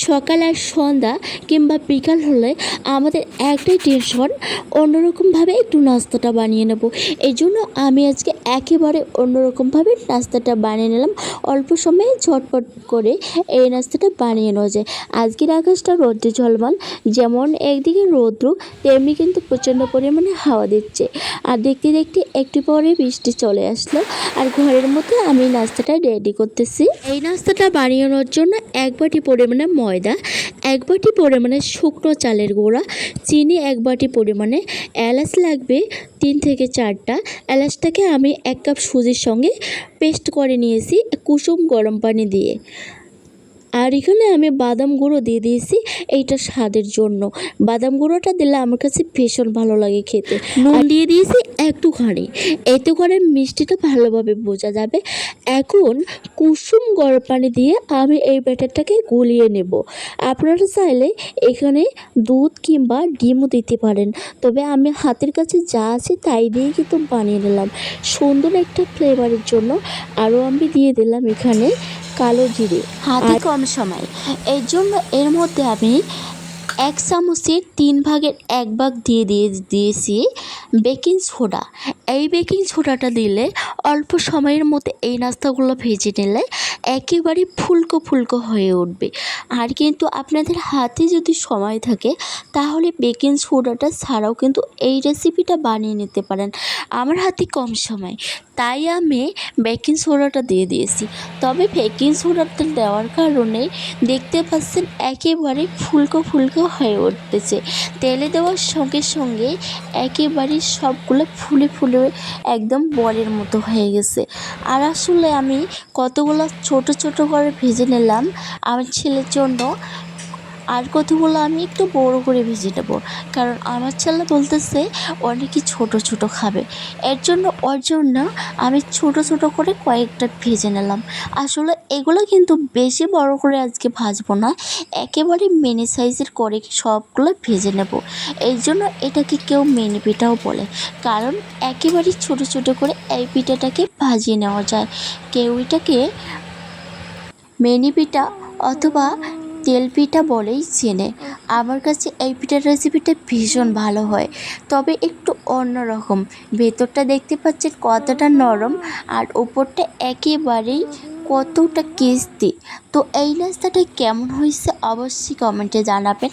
সকাল আর সন্ধ্যা কিংবা বিকাল হলে আমাদের একটাই টেনশন, অন্যরকমভাবে একটু নাস্তাটা বানিয়ে নেব। এই জন্য আমি আজকে একেবারে অন্যরকমভাবে নাস্তাটা বানিয়ে নিলাম। অল্প সময়ে ঝটপট করে এই নাস্তাটা বানিয়ে নেওয়া যায়। আজকের আকাশটা রৌদ্রে ঝলমল, যেমন একদিকে রৌদ্র তেমনি কিন্তু প্রচণ্ড পরিমাণে হাওয়া দিচ্ছে। আর দেখতে দেখতে একটু পরে বৃষ্টি চলে আসলো। আর ঘরের মধ্যে আমি নাস্তাটা রেডি করতেছি। এই নাস্তাটা বানিয়ে নেওয়ার জন্য এক বাটি পরিমাণে ময়দা, এক বাটি পরিমাণে শুকনো চালের গুঁড়া, চিনি এক বাটি পরিমাণে, এলাচ লাগবে 3 থেকে 4টা। এলাচটাকে আমি 1 কাপ সুজির সঙ্গে পেস্ট করে নিয়েছি কুসুম গরম পানি দিয়ে। আর এখানে আমি বাদাম গুঁড়ো দিয়ে দিয়েছি এইটা স্বাদের জন্য। বাদাম গুঁড়োটা দিলে আমার কাছে ভীষণ ভালো লাগে খেতে। নুন দিয়ে দিয়েছি একটুখানি, এতে করে মিষ্টিটা ভালোভাবে বোঝা যাবে। এখন কুসুম গরম পানি দিয়ে আমি এই ব্যাটারটাকে গলিয়ে নেব। আপনারা চাইলে এখানে দুধ কিংবা ডিমও দিতে পারেন, তবে আমি হাতের কাছে যা আছে তাই দিয়ে কিন্তু বানিয়ে নিলাম সুন্দর একটা ফ্লেভারের জন্য। আরও আমি দিয়ে দিলাম এখানে কালো জিরে, হাতে কম সময়, এর জন্য এর মধ্যে আমি 1 চামচের 3 ভাগের 1 ভাগ দিয়েছি বেকিং সোডা। এই বেকিং সোডাটা দিলে অল্প সময়ের মধ্যে এই নাস্তাগুলো ভেজে নিলে একেবারে ফুলকো ফুলকো হয়ে উঠবে। আর কিন্তু আপনাদের হাতে যদি সময় থাকে তাহলে বেকিং সোডাটা ছাড়াও কিন্তু এই রেসিপিটা বানিয়ে নিতে পারেন। আমার হাতে কম সময়, তাই আমি বেকিং সোডাটা দিয়ে দিয়েছি। তবে বেকিং সোডাটা দেওয়ার কারণে দেখতে পাচ্ছেন একেবারে ফুলকো ফুলকো হয়ে উঠতেছে। তেলে দেওয়ার সঙ্গে সঙ্গে একেবারে সবগুলো ফুলে ফুলে একদম বলের মতো হয়ে গেছে। আর আসলে আমি কতগুলো ছোট ছোট করে ভেজে নিলাম আমার ছেলের জন্য, আর কতগুলো আমি একটু বড় করে ভেজে নেব, কারণ আমার ছেলে বলতেছে অনেকই ছোট ছোট খাবে। ওর জন্য আমি ছোট ছোট করে কয়েকটা ভেজে নিলাম। আসলে এগুলো কিন্তু বেশি বড় করে আজকে ভাজবো না, একেবারে মিনি সাইজের করে সবগুলো ভেজে নেব। এই জন্য এটাকে কেউ মিনি পিঠাও বলে, কারণ একেবারে ছোট ছোট করে এই পিঠাটাকে ভাজিয়ে নেওয়া যায়। কেউ এটাকে মিনি পিঠা অথবা তেল পিঠা বলেই চেনে। আমার কাছে এই পিঠার রেসিপিটা ভীষণ ভালো হয়, তবে একটু অন্যরকম। ভেতরটা দেখতে পাচ্ছেন কতটা নরম আর ওপরটা একেবারেই কতটা ক্রিস্পি। তো এই নাস্তাটা কেমন হয়েছে অবশ্যই কমেন্টে জানাবেন।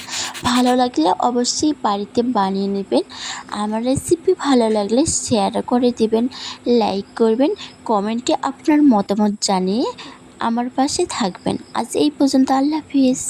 ভালো লাগলে অবশ্যই বাড়িতে বানিয়ে নেবেন। আমার রেসিপি ভালো লাগলে শেয়ার করে দেবেন, লাইক করবেন, কমেন্টে আপনার মতামত জানিয়ে আমার পাশে থাকবেন। আজ এই পর্যন্ত, আল্লাহ হাফিজ।